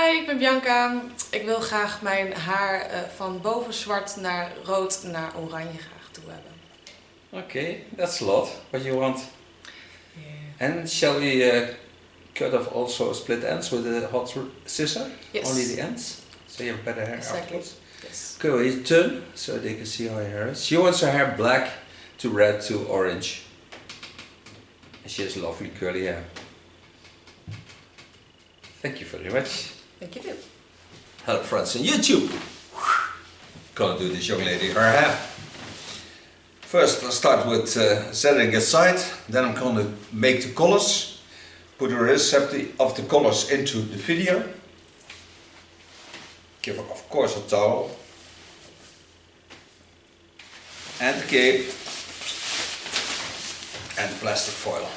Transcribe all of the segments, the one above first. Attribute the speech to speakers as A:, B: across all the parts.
A: Hi, ik ben Bianca. Ik wil graag mijn haar van boven zwart naar rood naar oranje graag toe hebben.
B: Okay, that's a lot. What you want?
A: Yeah.
B: And shall we cut off also split ends with a hot scissor?
A: Yes.
B: Only the ends? So you have better hair
A: Exactly.
B: afterwards?
A: Yes.
B: Okay, well, you turn so they can see how her hair is. She wants her hair black to red to orange. And she has lovely curly hair. Thank you very much.
A: Thank you too.
B: Hello friends on YouTube. Gonna do this young lady her hair. First I'll start with setting aside, then I'm gonna make the colors, put a recipe of the colors into the video. Give her of course a towel and the cape and plastic foil.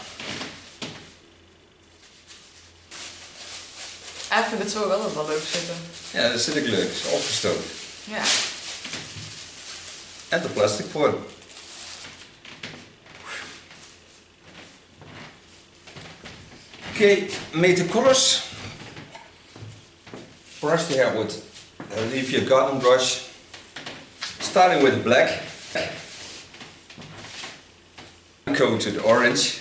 A: Ik vind het zo wel leuk zitten.
B: Ja, dat zit ik leuk, is opgestoken.
A: Ja.
B: En de plastic foil. Okay, made the colors. Brush the hair with leave your garden brush. Starting with black. Go to the orange.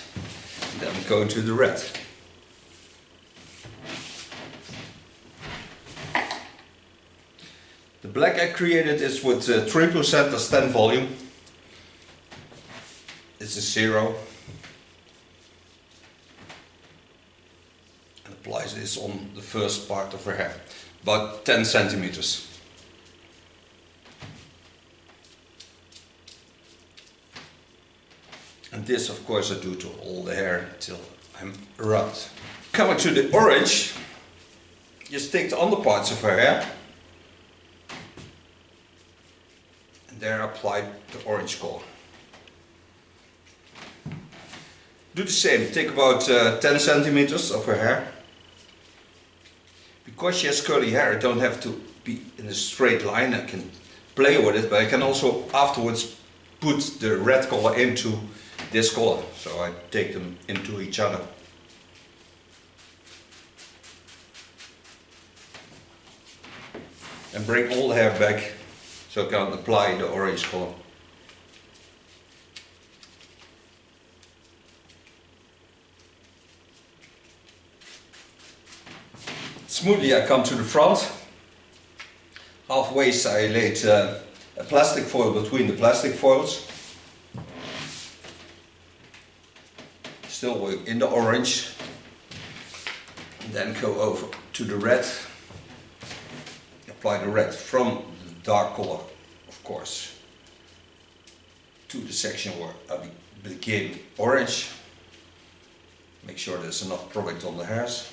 B: Then go to the red. The black I created is with 3% of stand volume. It's a 0. And applies this on the first part of her hair, about 10 centimeters. And this of course I do to all the hair till I'm around. Coming to the orange, just take the underparts of her hair. There apply the orange color. Do the same, take about 10 centimeters of her hair. Because she has curly hair, I don't have to be in a straight line, I can play with it, but I can also afterwards put the red color into this color. So I take them into each other. And bring all the hair back. So I can apply the orange color. Smoothly I come to the front. Halfway I laid a plastic foil between the plastic foils. Still in the orange. And then go over to the red. Apply the red from dark color, of course, to the section where I became orange. Make sure there's enough product on the hairs.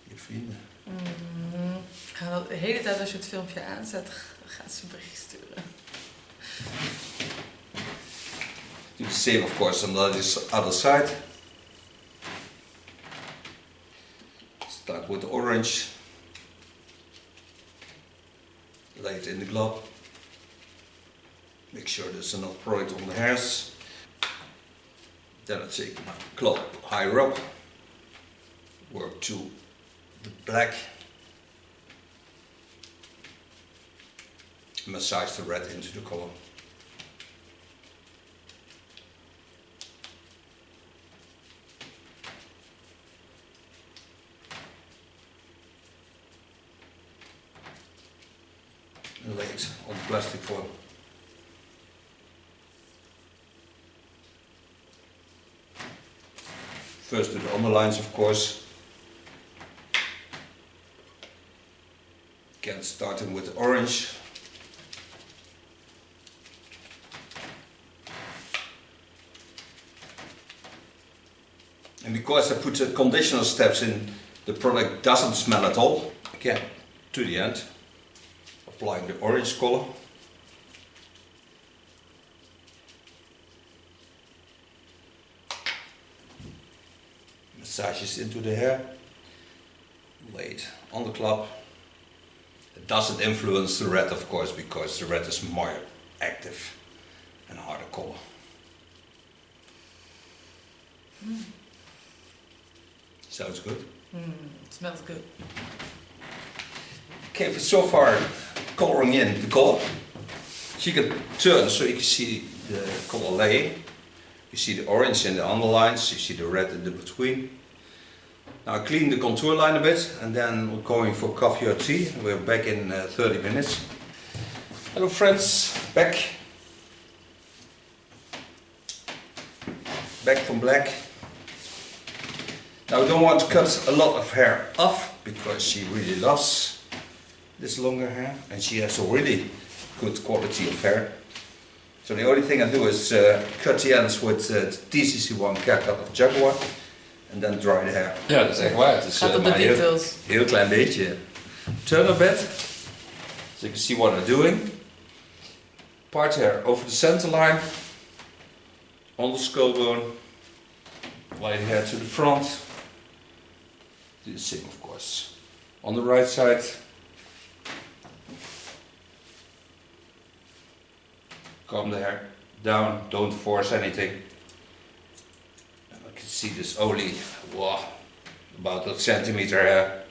B: Je vrienden.
A: Ik ga de hele tijd als je het filmpje aanzet, gaat ze een bericht sturen.
B: Do the same of course on the other side. Start with the orange, lay it in the glove, make sure there's enough product on the hairs. Then I take my glove higher up, work to the black, massage the red into the color. And lay it on the plastic foil. First do the underlines of course. Again starting with the orange. And because I put the conditioner steps in, the product doesn't smell at all. Again, to the end. Applying the orange color. Massages into the hair. Lay it on the club. It doesn't influence the red of course, because the red is more active and harder color. Sounds good.
A: Smells good.
B: Okay, so far coloring in the color. So you can turn so you can see the color laying. You see the orange in the underlines, you see the red in the between. Now I clean the contour line a bit and then we're going for coffee or tea. We're back in 30 minutes. Hello friends, back from black. Now we don't want to cut a lot of hair off because she really loves this longer hair and she has a really good quality of hair. So the only thing I do is cut the ends with TCC1 haircut of Jaguar en dan dry the hair. Ja, dat is echt waar. Het is
A: gaat op de details.
B: Heel klein beetje. Turn a bit, so you can see what I'm doing. Part hair over the center line, on the skull bone, lay the hair to the front. Do the same of course. On the right side. Comb the hair down, don't force anything. And I can see this only about a centimeter hair.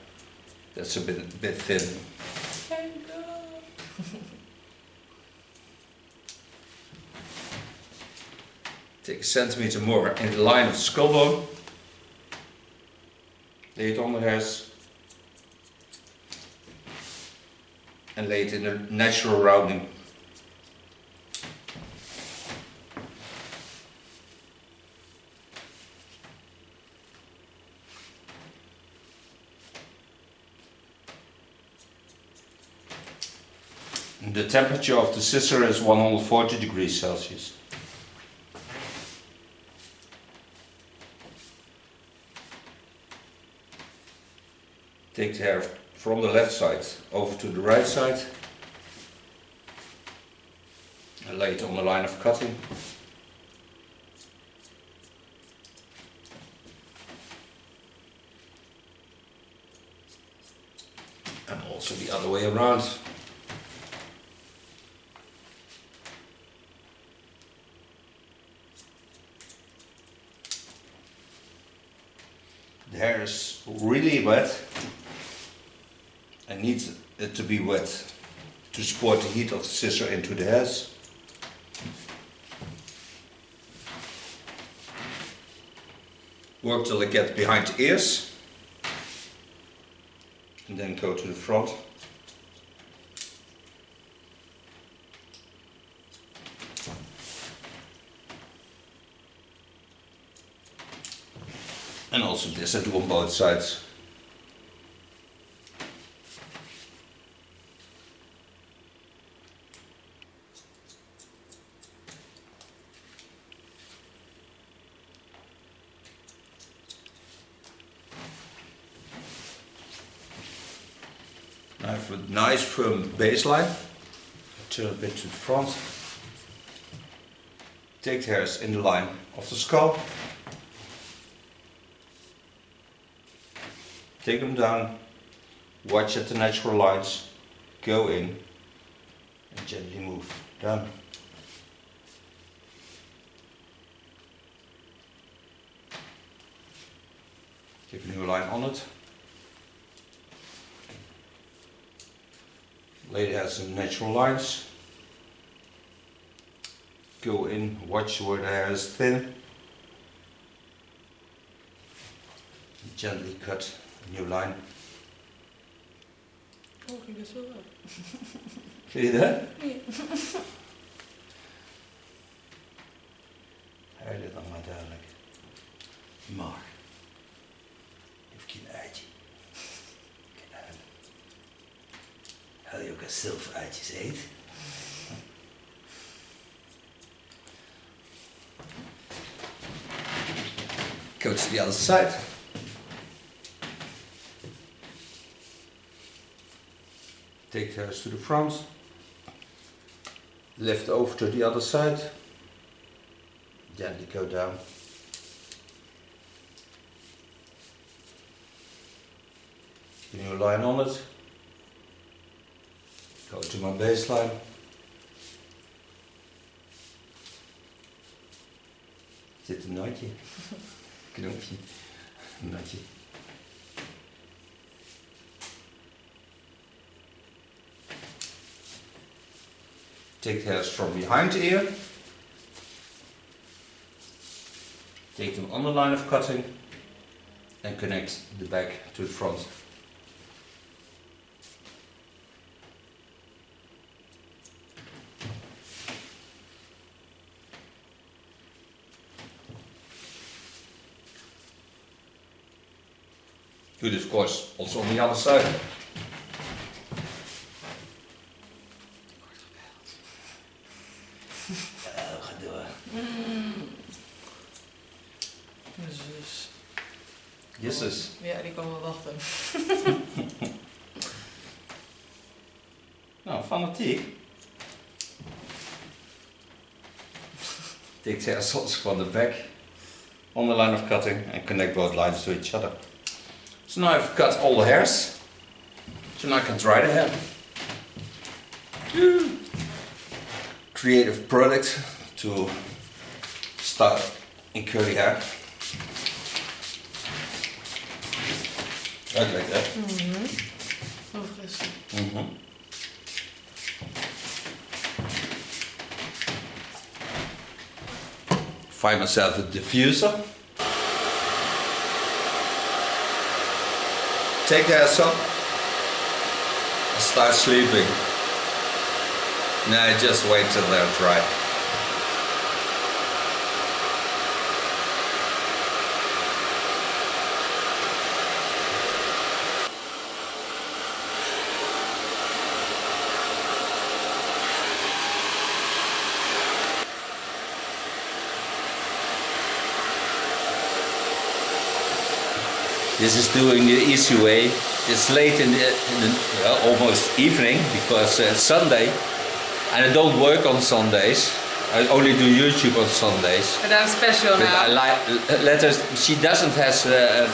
B: That's a bit thin. Take a centimeter more in the line of the skull bone. Lay it on the hairs. And lay it in a natural rounding. The temperature of the scissor is 140 degrees Celsius. Take the hair from the left side over to the right side and lay it on the line of cutting. And also the other way around. The hair is really wet and needs it to be wet to support the heat of the scissor into the hairs. Work till it gets behind the ears and then go to the front. And also this I do on both sides. Now I have a nice firm baseline. Turn a bit to the front. Take the hairs in the line of the skull. Take them down, watch at the natural lines, go in and gently move down. Take a new line on it. Lay the hairs in natural lines. Go in, watch where the hair is thin. Gently cut. New line.
A: Oh, ging best wel wel.
B: Zie je dat?
A: Nee.
B: Huil het dan maar duidelijk. Maar. Je hoeft geen eitje. Geen huilen. Huil je ook als zelf eitjes eet? Go to the other side. Take the hairs to the front, lift over to the other side, gently go down. The new line on it, go to my baseline. Zit een nootje. Knopje. Natje. Take the hairs from behind the ear. Take them on the line of cutting and connect the back to the front. Do this, of course, also on the other side. Ga door.
A: Jezus.
B: Jezus.
A: Ja, die komen wachten.
B: Nou, fanatiek. Take the hairs also from the back on the line of cutting and connect both lines to each other. So now I've cut all the hairs, so now I can dry the hair. Creative product to start in curly hair. Right like that.
A: Zo fris.
B: Find myself a diffuser. Take the hairs up and start sleeping. Now just wait till they're dry. This is doing the easy way. It's late in the almost evening because it's Sunday and I don't work on Sundays. I only do YouTube on Sundays.
A: But I'm special
B: But
A: now.
B: I let her, she doesn't have a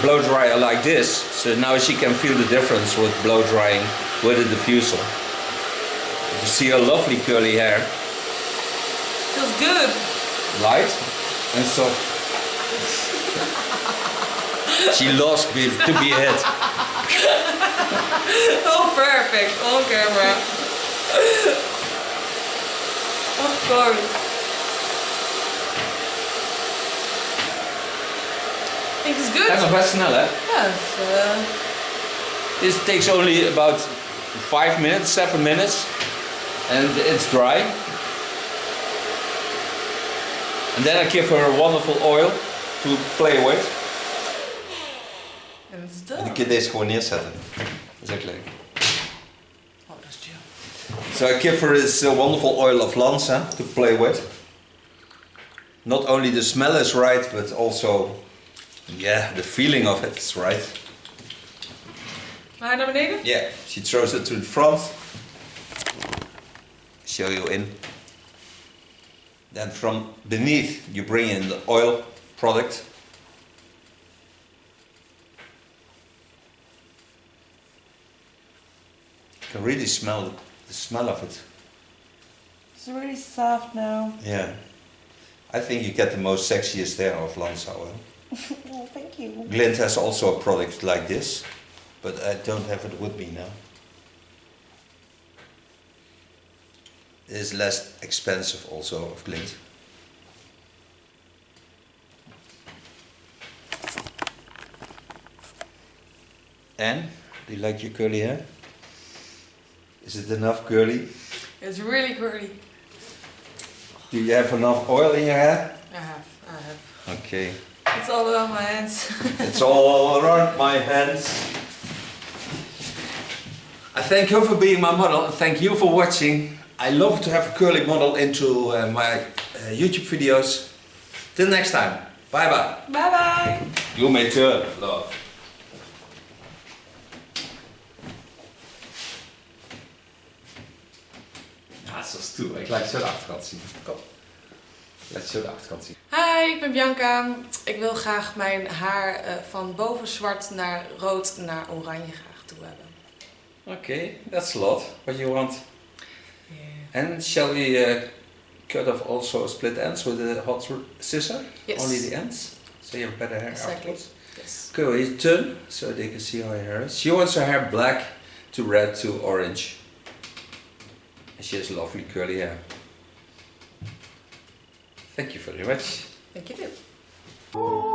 B: blow dryer like this, so now she can feel the difference with blow drying with a diffuser. You see her lovely curly hair.
A: Feels good.
B: Light and soft. She loves to be hit.
A: Oh, perfect. On camera. Of course. I think it's good.
B: Gaat nog best snel, hè?
A: Yes.
B: This takes only about 5 minutes, 7 minutes, and it's dry. And then I give her a wonderful oil to play with.
A: En het is
B: En
A: done.
B: ik kan deze gewoon neerzetten. Dat is ook leuk.
A: Oh, dat is chill.
B: So I give her this wonderful oil of Lanza to play with. Not only the smell is right, but also, yeah, the feeling of it is right.
A: Maar naar beneden?
B: Yeah, she throws it to the front. Show you in. Then from beneath you bring in the oil product. You can really smell the smell of it.
A: It's really soft now.
B: Yeah. I think you get the most sexiest hair of Lanza oil.
A: Oh, thank you.
B: Glint has also a product like this, but I don't have it with me now. It is less expensive also of Glint. And, do you like your curly hair? Is it enough curly?
A: It's really curly.
B: Do you have enough oil in your hair?
A: I have.
B: Okay.
A: It's all around my hands.
B: It's all around my hands. I thank you for being my model and thank you for watching. I love to have a curly model into my YouTube videos. Till next time. Bye bye.
A: Bye bye.
B: You may turn, love. Ja, zo stoer. Ik laat je zo de achterkant zien. Kom. Laat je zo de achterkant zien.
A: Hi, ik ben Bianca. Ik wil graag mijn haar van boven zwart naar rood naar oranje graag toe hebben.
B: Okay, that's a lot. What you want?
A: Yeah.
B: And shall we cut off also split ends with a hot scissor?
A: Yes.
B: Only the ends? So you have better hair
A: Exactly.
B: afterwards?
A: Yes.
B: Okay, we turn so they can see how her hair is. She wants her hair black to red to orange. And she has lovely curly hair. Thank you very much.
A: Thank you too.